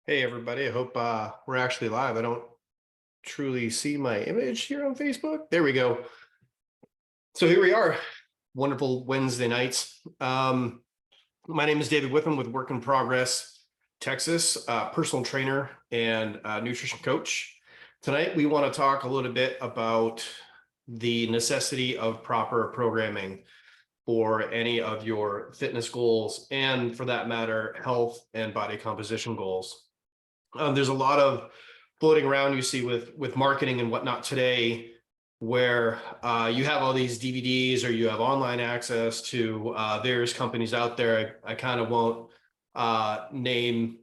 Hey everybody, I hope we're actually live. I don't truly see my image here on Facebook. There we go. So here we are. Wonderful Wednesday nights. My name is David Whipham with Work in Progress Texas, personal trainer and nutrition coach. Tonight we want to talk a little bit about the necessity of proper programming for any of your fitness goals and, for that matter, health and body composition goals. There's a lot of floating around you see with marketing and whatnot today, where you have all these DVDs or you have online access to various companies out there. I kind of won't name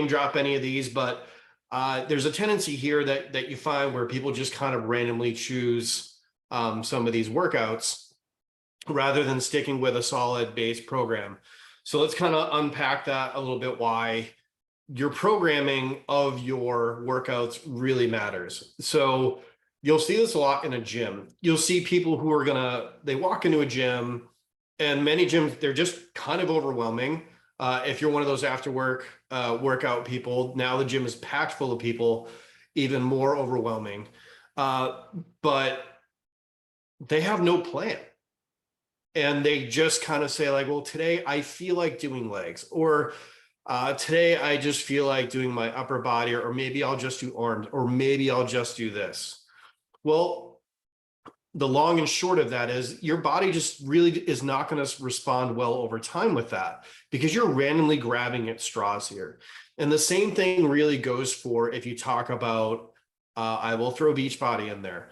drop any of these, but there's a tendency here that you find where people just kind of randomly choose some of these workouts rather than sticking with a solid base program. So let's kind of unpack that a little bit, why your programming of your workouts really matters. So you'll see this a lot in a gym. You'll see people who are they walk into a gym, and many gyms, they're just kind of overwhelming. If you're one of those after work workout people, now the gym is packed full of people, even more overwhelming. But they have no plan. And they just kind of say like, well, today I feel like doing legs, or today I just feel like doing my upper body, or maybe I'll just do arms, or maybe I'll just do this. Well, the long and short of that is your body just really is not going to respond well over time with that, because you're randomly grabbing at straws here. And the same thing really goes for if you talk about, I will throw Beachbody in there.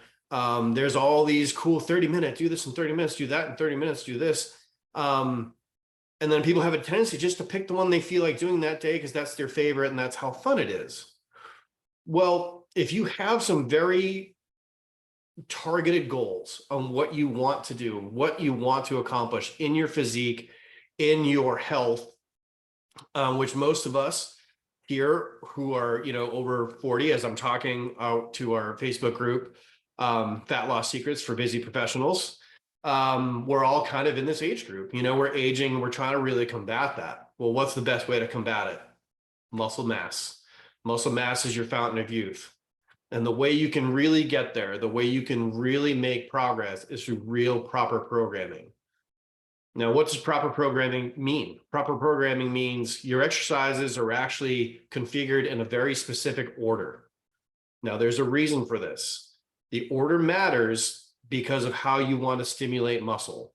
There's all these cool 30-minute, do this in 30 minutes, do that in 30 minutes, do this. And then people have a tendency just to pick the one they feel like doing that day because that's their favorite and that's how fun it is. Well, if you have some very targeted goals on what you want to do, what you want to accomplish in your physique, in your health, which most of us here who are, over 40, as I'm talking out to our Facebook group, Fat Loss Secrets for Busy Professionals, we're all kind of in this age group. We're aging, we're trying to really combat that. Well, what's the best way to combat it? Muscle mass. Muscle mass is your fountain of youth. And the way you can really get there, the way you can really make progress, is through real proper programming. Now, what does proper programming mean? Proper programming means your exercises are actually configured in a very specific order. Now, there's a reason for this. The order matters because of how you want to stimulate muscle.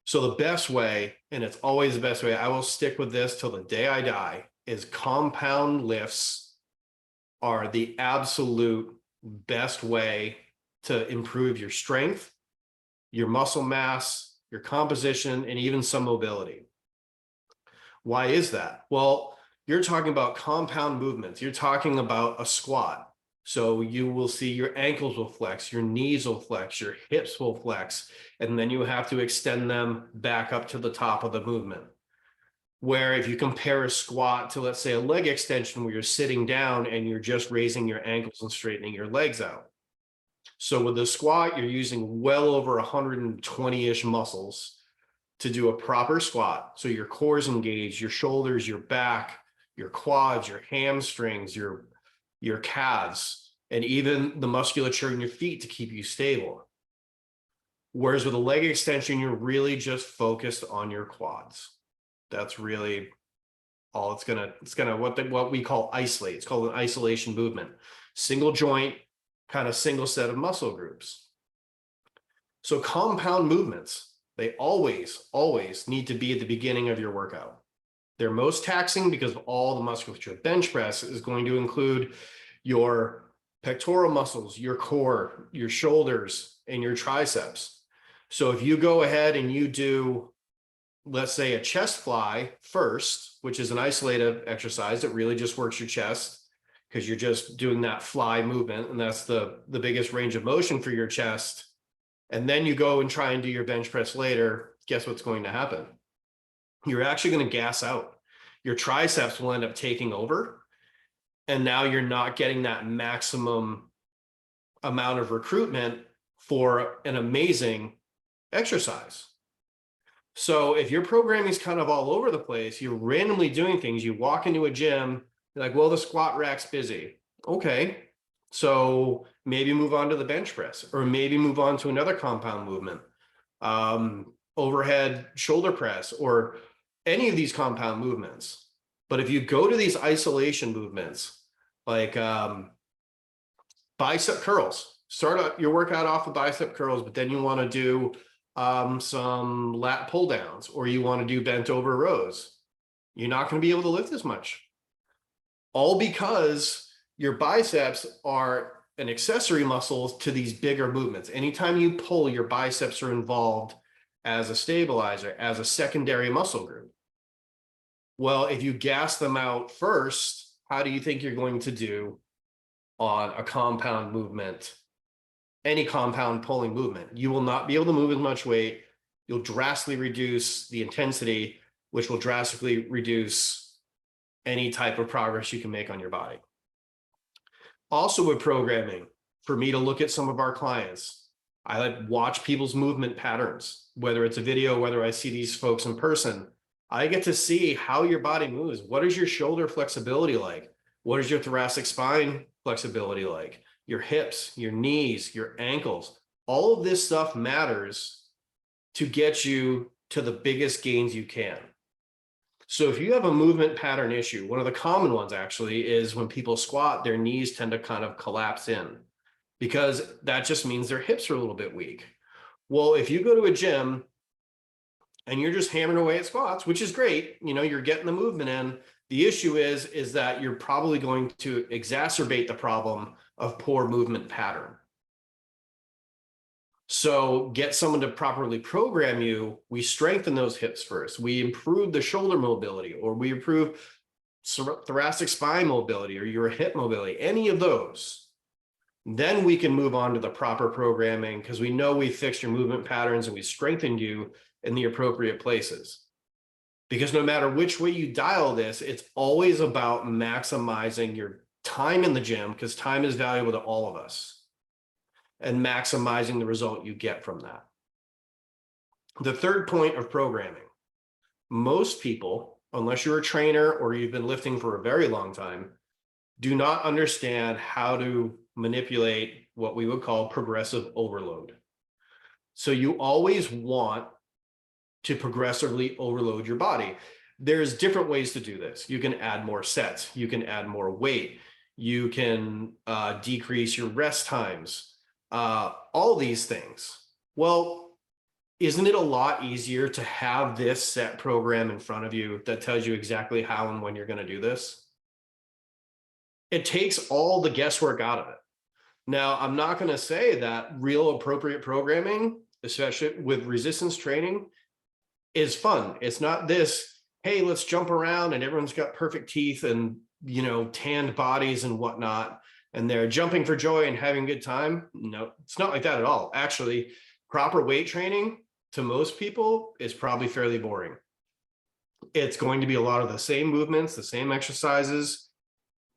So the best way, and it's always the best way, I will stick with this till the day I die, is compound lifts are the absolute best way to improve your strength, your muscle mass, your composition, and even some mobility. Why is that? Well, you're talking about compound movements. You're talking about a squat. So you will see your ankles will flex, your knees will flex, your hips will flex, and then you have to extend them back up to the top of the movement. Where if you compare a squat to, let's say, a leg extension where you're sitting down and you're just raising your ankles and straightening your legs out. So with the squat, you're using well over 120-ish muscles to do a proper squat. So your core is engaged, your shoulders, your back, your quads, your hamstrings, your calves, and even the musculature in your feet to keep you stable. Whereas with a leg extension, you're really just focused on your quads. That's really all it's gonna what we call isolate. It's called an isolation movement. Single joint, kind of single set of muscle groups. So compound movements, they always need to be at the beginning of your workout. They're most taxing because of all the musculature. Bench press is going to include your pectoral muscles, your core, your shoulders, and your triceps. So if you go ahead and you do, let's say, a chest fly first, which is an isolated exercise that really just works your chest because you're just doing that fly movement, and that's the biggest range of motion for your chest. And then you go and try and do your bench press later, guess what's going to happen? You're actually going to gas out. Your triceps will end up taking over. And now you're not getting that maximum amount of recruitment for an amazing exercise. So if your programming is kind of all over the place, you're randomly doing things, you walk into a gym, you're like, well, the squat rack's busy. Okay. So maybe move on to the bench press, or maybe move on to another compound movement, overhead shoulder press, or any of these compound movements. But if you go to these isolation movements, like bicep curls, start your workout off with bicep curls, but then you want to do some lat pull downs, or you want to do bent over rows, you're not going to be able to lift as much. All because your biceps are an accessory muscle to these bigger movements. Anytime you pull, your biceps are involved as a stabilizer, as a secondary muscle group. Well, if you gas them out first, how do you think you're going to do on a compound movement? Any compound pulling movement, you will not be able to move as much weight. You'll drastically reduce the intensity, which will drastically reduce any type of progress you can make on your body. Also with programming, for me to look at some of our clients, I like watch people's movement patterns, whether it's a video, whether I see these folks in person. I get to see how your body moves. What is your shoulder flexibility like? What is your thoracic spine flexibility like? Your hips, your knees, your ankles, all of this stuff matters to get you to the biggest gains you can. So if you have a movement pattern issue, one of the common ones actually is when people squat, their knees tend to kind of collapse in, because that just means their hips are a little bit weak. Well, if you go to a gym and you're just hammering away at squats, which is great, you're getting the movement in. The issue is that you're probably going to exacerbate the problem of poor movement pattern. So get someone to properly program you. We strengthen those hips first. We improve the shoulder mobility, or we improve thoracic spine mobility, or your hip mobility, any of those. Then we can move on to the proper programming, because we know we fixed your movement patterns and we strengthened you in the appropriate places. Because no matter which way you dial this, it's always about maximizing your time in the gym, because time is valuable to all of us, and maximizing the result you get from that. The third point of programming, most people, unless you're a trainer or you've been lifting for a very long time, do not understand how to manipulate what we would call progressive overload. So you always want to progressively overload your body. There's different ways to do this. You can add more sets, you can add more weight, you can decrease your rest times, all these things. Well, isn't it a lot easier to have this set program in front of you that tells you exactly how and when you're going to do this? It takes all the guesswork out of it. Now, I'm not going to say that real appropriate programming, especially with resistance training, is fun. It's not this, hey, let's jump around and everyone's got perfect teeth and, tanned bodies and whatnot, and they're jumping for joy and having a good time. No, it's not like that at all. Actually, proper weight training to most people is probably fairly boring. It's going to be a lot of the same movements, the same exercises.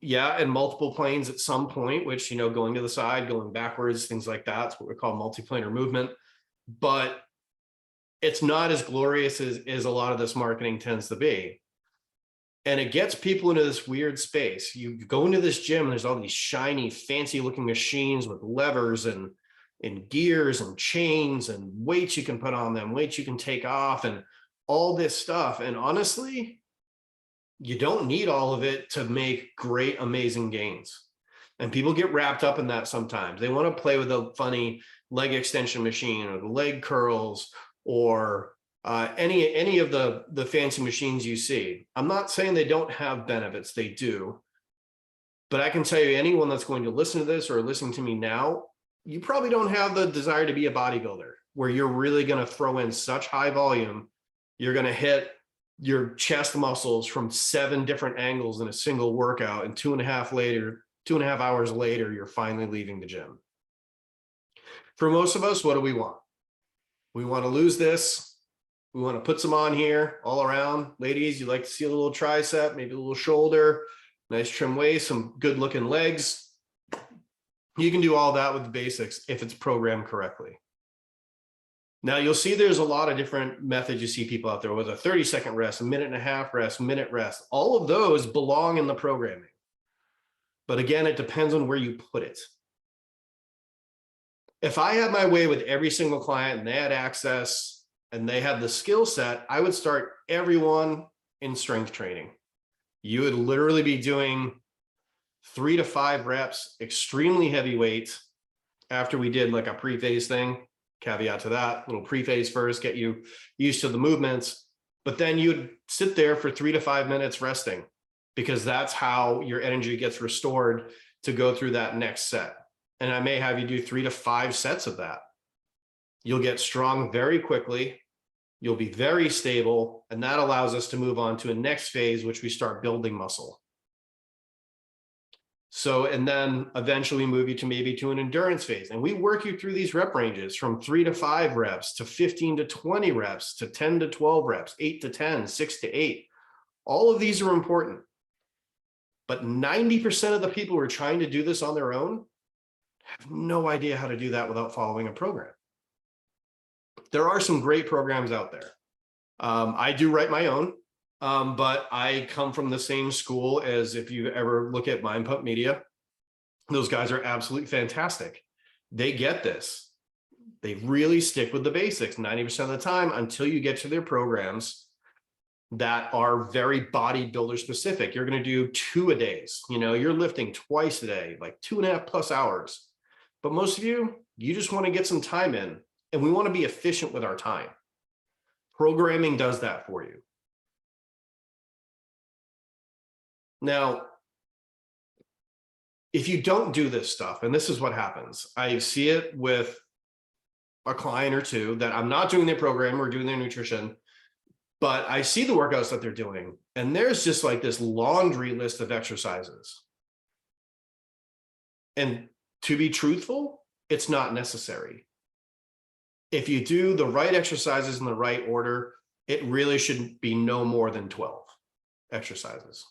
Yeah, and multiple planes at some point, which, going to the side, going backwards, things like that. It's what we call multiplanar movement. But it's not as glorious as a lot of this marketing tends to be. And it gets people into this weird space. You go into this gym, and there's all these shiny, fancy looking machines with levers and gears and chains and weights you can put on them, weights you can take off, and all this stuff. And honestly, you don't need all of it to make great, amazing gains. And people get wrapped up in that sometimes. They want to play with a funny leg extension machine, or the leg curls, or any of the fancy machines you see. I'm not saying they don't have benefits, they do. But I can tell you, anyone that's going to listen to this or listening to me now, you probably don't have the desire to be a bodybuilder, where you're really going to throw in such high volume. You're going to hit your chest muscles from 7 different angles in a single workout, and 2.5 hours later, you're finally leaving the gym. For most of us, what do we want? We want to lose this. We want to put some on here all around. Ladies, you like to see a little tricep, maybe a little shoulder, nice trim waist, some good looking legs. You can do all that with the basics if it's programmed correctly. Now you'll see there's a lot of different methods you see people out there with a 30-second rest, a minute and a half rest, minute rest. All of those belong in the programming. But again, it depends on where you put it. If I had my way with every single client and they had access and they had the skill set, I would start everyone in strength training. You would literally be doing 3 to 5 reps, extremely heavy weight. After we did like a pre-phase thing, caveat to that, little pre-phase first, get you used to the movements, but then you'd sit there for 3 to 5 minutes resting, because that's how your energy gets restored to go through that next set. And I may have you do 3 to 5 sets of that. You'll get strong very quickly. You'll be very stable. And that allows us to move on to a next phase, which we start building muscle. So, and then eventually move you to maybe to an endurance phase. And we work you through these rep ranges from 3 to 5 reps to 15 to 20 reps to 10 to 12 reps, 8 to 10, 6 to 8. All of these are important. But 90% of the people who are trying to do this on their own have no idea how to do that without following a program. There are some great programs out there. I do write my own, but I come from the same school as, if you ever look at Mind Pump Media, those guys are absolutely fantastic. They get this. They really stick with the basics 90% of the time until you get to their programs that are very bodybuilder specific. You're going to do 2 a days. You know, you're lifting twice a day, like 2.5+ hours. But most of you just want to get some time in, and we want to be efficient with our time. Programming does that for you. Now, if you don't do this stuff, and this is what happens, I see it with a client or two that I'm not doing their program or doing their nutrition, but I see the workouts that they're doing, and there's just like this laundry list of exercises. And to be truthful, it's not necessary. If you do the right exercises in the right order, it really should be no more than 12 exercises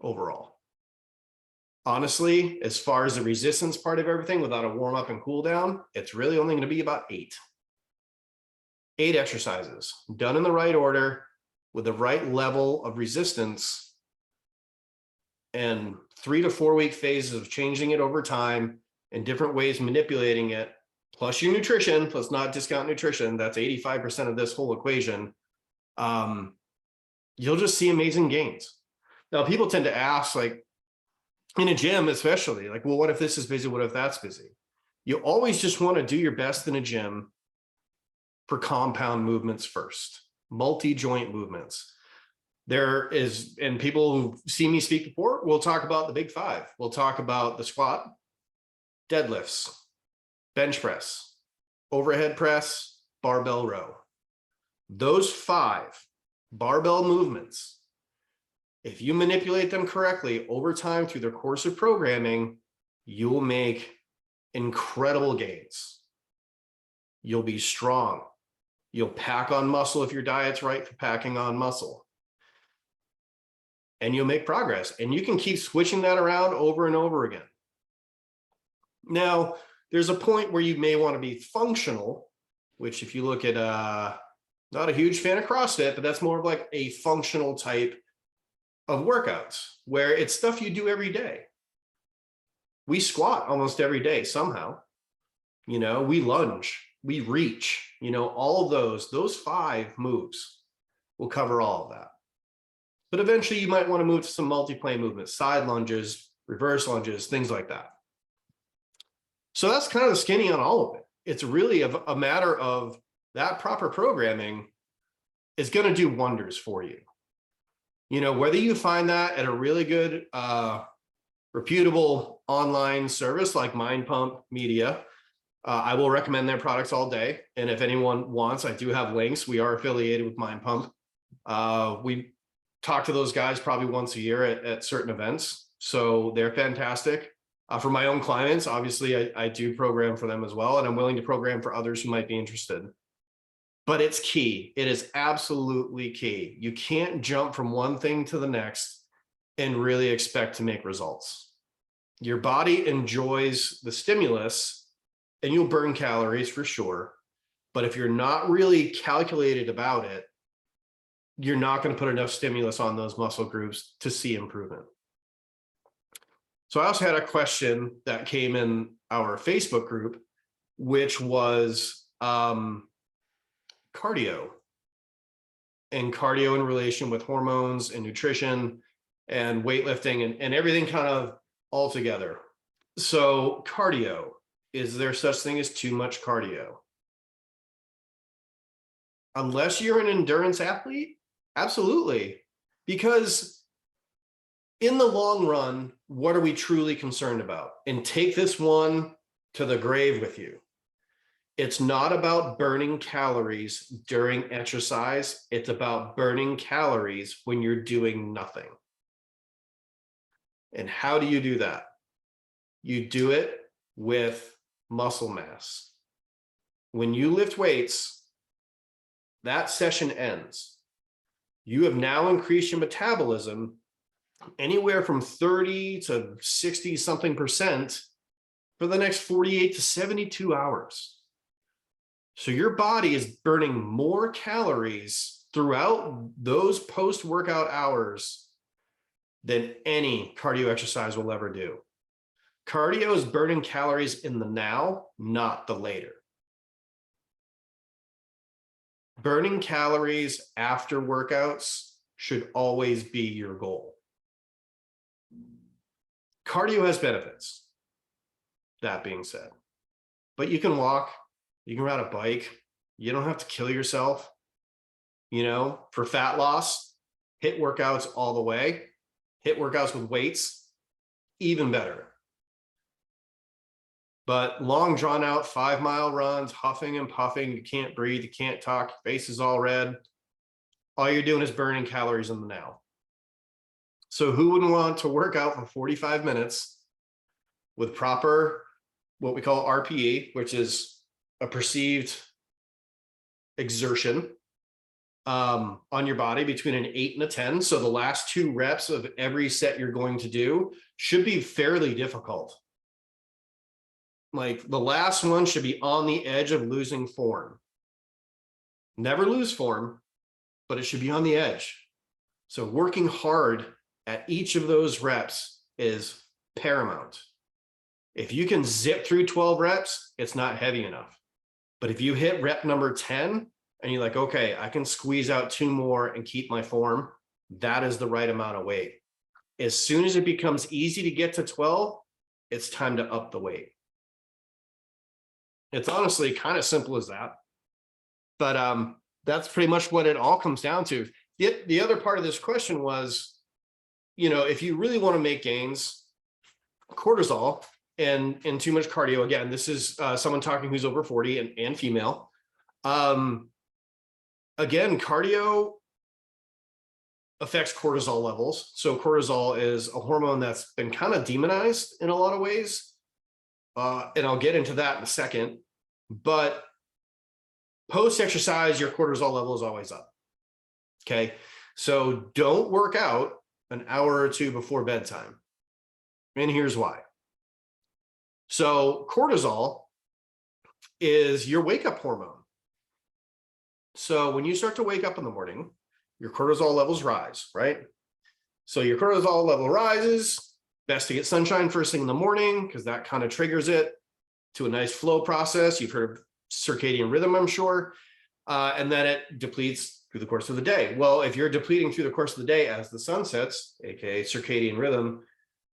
overall. Honestly, as far as the resistance part of everything, without a warm up and cool down, it's really only going to be about 8. 8 exercises done in the right order with the right level of resistance, and 3 to 4 week phases of changing it over time and different ways manipulating it, plus your nutrition, plus not discount nutrition. That's 85% of this whole equation. You'll just see amazing gains. Now, people tend to ask, like in a gym, especially, like, well, what if this is busy? What if that's busy? You always just want to do your best in a gym for compound movements first, multi-joint movements. There is, and people who see me speak before, we'll talk about the big 5. We'll talk about the squat, deadlifts, bench press, overhead press, barbell row. Those 5 barbell movements, if you manipulate them correctly over time through the course of programming, you'll make incredible gains. You'll be strong. You'll pack on muscle if your diet's right for packing on muscle. And you'll make progress. And you can keep switching that around over and over again. Now, there's a point where you may want to be functional, which if you look at, not a huge fan of CrossFit, but that's more of like a functional type of workouts where it's stuff you do every day. We squat almost every day somehow. You know, we lunge, we reach, you know, all of those 5 moves will cover all of that. But eventually you might want to move to some multi-plane movements, side lunges, reverse lunges, things like that. So that's kind of the skinny on all of it. It's really a matter of that proper programming is going to do wonders for you. You know, whether you find that at a really good, reputable online service like Mind Pump Media, I will recommend their products all day. And if anyone wants, I do have links. We are affiliated with Mind Pump. We talk to those guys probably once a year at certain events. So they're fantastic. For my own clients, obviously, I do program for them as well. And I'm willing to program for others who might be interested. But it's key. It is absolutely key. You can't jump from one thing to the next and really expect to make results. Your body enjoys the stimulus and you'll burn calories for sure. But if you're not really calculated about it, you're not going to put enough stimulus on those muscle groups to see improvement. So I also had a question that came in our Facebook group, which was cardio and cardio in relation with hormones and nutrition and weightlifting and everything kind of all together. So cardio, is there such thing as too much cardio? Unless you're an endurance athlete, absolutely. Because in the long run, what are we truly concerned about? And take this one to the grave with you. It's not about burning calories during exercise. It's about burning calories when you're doing nothing. And how do you do that? You do it with muscle mass. When you lift weights, that session ends. You have now increased your metabolism anywhere from 30 to 60 something percent for the next 48 to 72 hours. So your body is burning more calories throughout those post-workout hours than any cardio exercise will ever do. Cardio is burning calories in the now, not the later. Burning calories after workouts should always be your goal. Cardio has benefits, that being said. But you can walk, you can ride a bike, you don't have to kill yourself. You know, for fat loss, hit workouts all the way. Hit workouts with weights, even better. But long drawn out 5-mile runs, huffing and puffing, you can't breathe, you can't talk, your face is all red. All you're doing is burning calories in the now. So who wouldn't want to work out for 45 minutes with proper, what we call RPE, which is a perceived exertion on your body between an 8 and a 10. So the last 2 reps of every set you're going to do should be fairly difficult. Like the last one should be on the edge of losing form. Never lose form, but it should be on the edge. So working hard at each of those reps is paramount. If you can zip through 12 reps, it's not heavy enough. But if you hit rep number 10 and you're like, okay, I can squeeze out 2 more and keep my form, that is the right amount of weight. As soon as it becomes easy to get to 12, it's time to up the weight. It's honestly kind of simple as that. But that's pretty much what it all comes down to. The other part of this question was, you know, if you really want to make gains, cortisol and too much cardio, again, this is someone talking who's over 40 and female. Again, cardio affects cortisol levels. So cortisol is a hormone that's been kind of demonized in a lot of ways. And I'll get into that in a second. But post-exercise, your cortisol level is always up. Okay. So don't work out an hour or 2 before bedtime. And here's why. So cortisol is your wake-up hormone. So when you start to wake up in the morning, your cortisol levels rise, right? So your cortisol level rises, best to get sunshine first thing in the morning because that kind of triggers it to a nice flow process. You've heard of circadian rhythm, I'm sure. And then it depletes through the course of the day. Well, if you're depleting through the course of the day as the sun sets, aka circadian rhythm,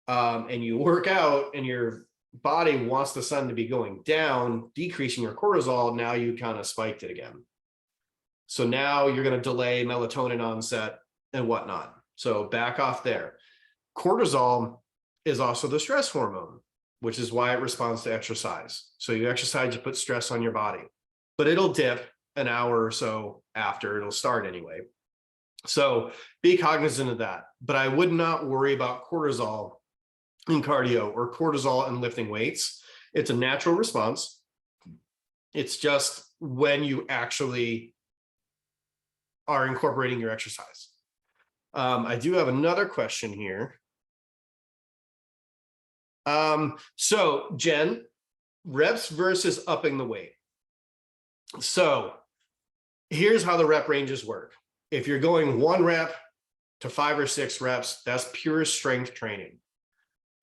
and you work out and your body wants the sun to be going down, decreasing your cortisol, now you kind of spiked it again. So now you're going to delay melatonin onset and whatnot. So back off there. Cortisol is also the stress hormone, which is why it responds to exercise. So you exercise, you put stress on your body, but it'll dip an hour or so after it'll start anyway. So be cognizant of that, but I would not worry about cortisol in cardio or cortisol in lifting weights. It's a natural response. It's just when you actually are incorporating your exercise. I do have another question here. So Jen, reps versus upping the weight. So here's how the rep ranges work. If you're going 1 rep to 5 or 6 reps, that's pure strength training.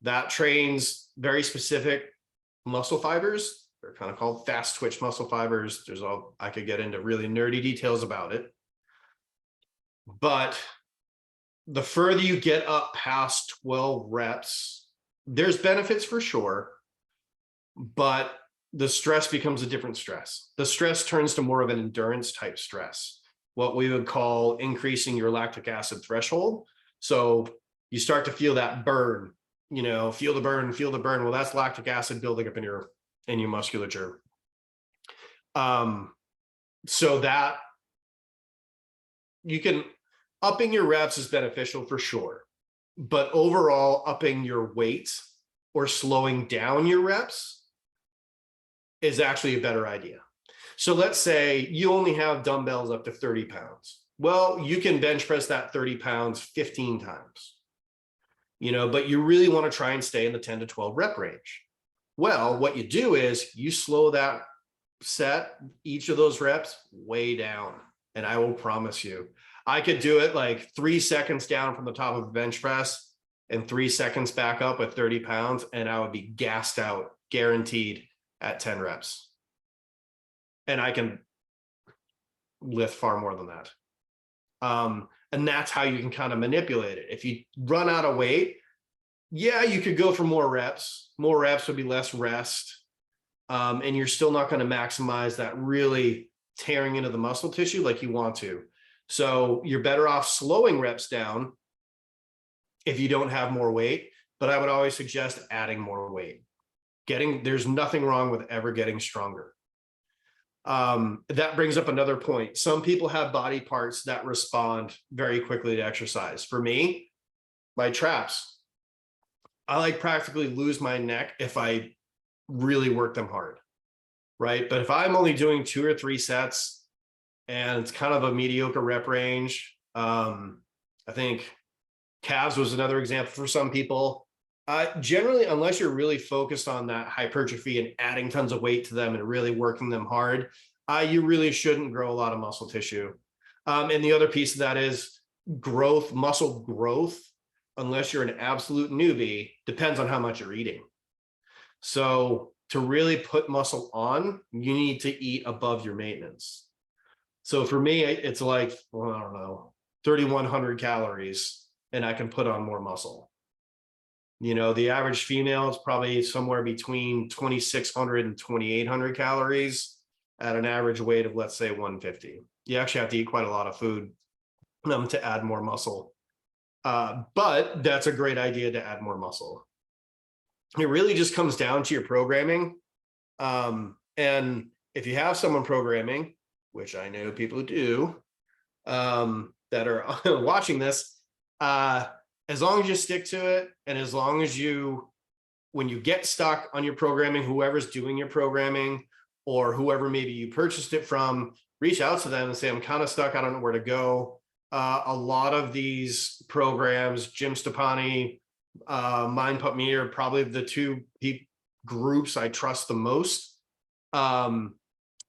That trains very specific muscle fibers. They're kind of called fast twitch muscle fibers. I could get into really nerdy details about it. But the further you get up past 12 reps, there's benefits for sure, but the stress becomes a different stress. The stress turns to more of an endurance type stress, what we would call increasing your lactic acid threshold. So you start to feel that burn, feel the burn, feel the burn. Well, that's lactic acid building up in your musculature. So that you can, upping your reps is beneficial for sure, but overall upping your weight or slowing down your reps is actually a better idea. So let's say you only have dumbbells up to 30 pounds. Well, you can bench press that 30 pounds 15 times, but you really want to try and stay in the 10 to 12 rep range. Well, what you do is you slow that set, each of those reps way down. And I will promise you, I could do it like 3 seconds down from the top of a bench press and 3 seconds back up with 30 pounds. And I would be gassed out, guaranteed, at 10 reps. And I can lift far more than that. And that's how you can kind of manipulate it. If you run out of weight, yeah, you could go for more reps. More reps would be less rest. And you're still not going to maximize that really tearing into the muscle tissue like you want to. So you're better off slowing reps down if you don't have more weight, but I would always suggest adding more weight. There's nothing wrong with ever getting stronger. That brings up another point. Some people have body parts that respond very quickly to exercise. For me, my traps, I like practically lose my neck if I really work them hard, right? But if I'm only doing 2 or 3 sets and it's kind of a mediocre rep range, I think calves was another example for some people. Generally, unless you're really focused on that hypertrophy and adding tons of weight to them and really working them hard, you really shouldn't grow a lot of muscle tissue. And the other piece of that is muscle growth, unless you're an absolute newbie, depends on how much you're eating. So to really put muscle on, you need to eat above your maintenance. So for me, it's like, well, I don't know, 3,100 calories, and I can put on more muscle. The average female is probably somewhere between 2,600 and 2,800 calories at an average weight of, let's say, 150. You actually have to eat quite a lot of food to add more muscle. But that's a great idea to add more muscle. It really just comes down to your programming. And if you have someone programming, which I know people do, that are watching this, as long as you stick to it, and as long as when you get stuck on your programming, whoever's doing your programming or whoever maybe you purchased it from, reach out to them and say, I'm kind of stuck, I don't know where to go. A lot of these programs, Jim Stoppani, Mind Pup Me, are probably the 2 groups I trust the most.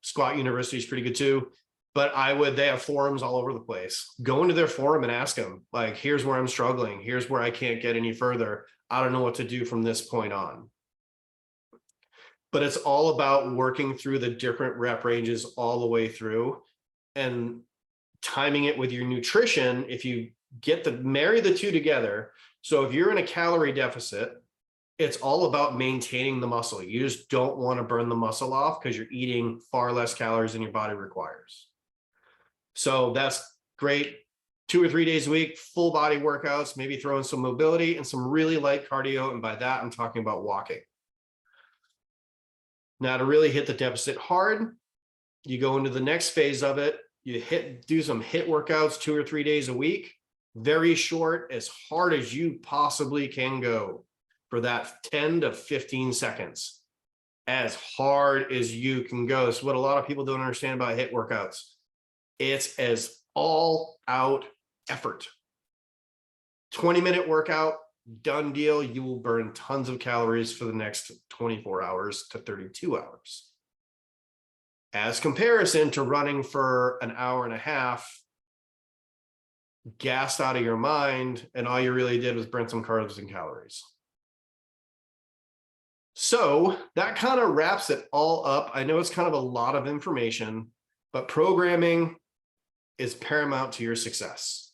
Squat University is pretty good too. But they have forums all over the place. Go into their forum and ask them, like, here's where I'm struggling. Here's where I can't get any further. I don't know what to do from this point on. But it's all about working through the different rep ranges all the way through and timing it with your nutrition. If you marry the 2 together. So if you're in a calorie deficit, it's all about maintaining the muscle. You just don't want to burn the muscle off because you're eating far less calories than your body requires. So that's great. 2 or 3 days a week, full body workouts, maybe throw in some mobility and some really light cardio. And by that, I'm talking about walking. Now, to really hit the deficit hard, you go into the next phase of it. You do some HIIT workouts 2 or 3 days a week, very short, as hard as you possibly can go for that 10 to 15 seconds, as hard as you can go. So what a lot of people don't understand about HIIT workouts, it's as all out effort. 20-minute workout, done deal. You will burn tons of calories for the next 24 hours to 32 hours. as comparison to running for an hour and a half, gassed out of your mind, and all you really did was burn some carbs and calories. So that kind of wraps it all up. I know it's kind of a lot of information, but programming is paramount to your success.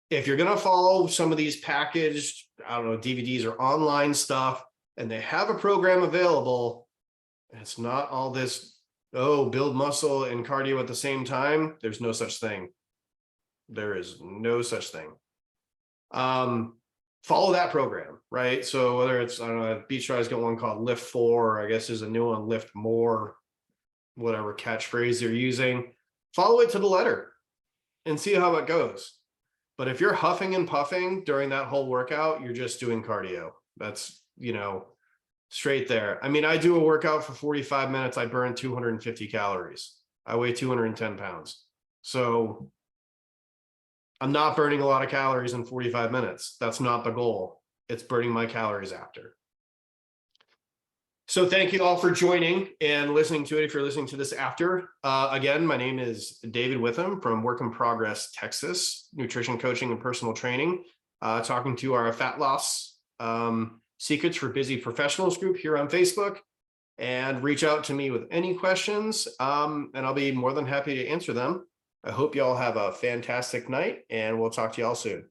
If you're going to follow some of these packaged, I don't know, DVDs or online stuff, and they have a program available, it's not all this, oh, build muscle and cardio at the same time. There's no such thing. There is no such thing. Follow that program, right? So whether it's, I don't know, Beachrise got one called Lift 4, or I guess there's a new one, Lift More, whatever catchphrase they're using, follow it to the letter and see how it goes. But if you're huffing and puffing during that whole workout, you're just doing cardio. That's, you know, straight there. I mean, I do a workout for 45 minutes. I burn 250 calories. I weigh 210 pounds. So I'm not burning a lot of calories in 45 minutes. That's not the goal. It's burning my calories after. So thank you all for joining and listening to it. If you're listening to this after, again, my name is David Witham from Work in Progress, Texas, nutrition coaching and personal training, talking to our fat loss secrets for busy professionals group here on Facebook, and reach out to me with any questions, and I'll be more than happy to answer them. I hope you all have a fantastic night, and we'll talk to you all soon.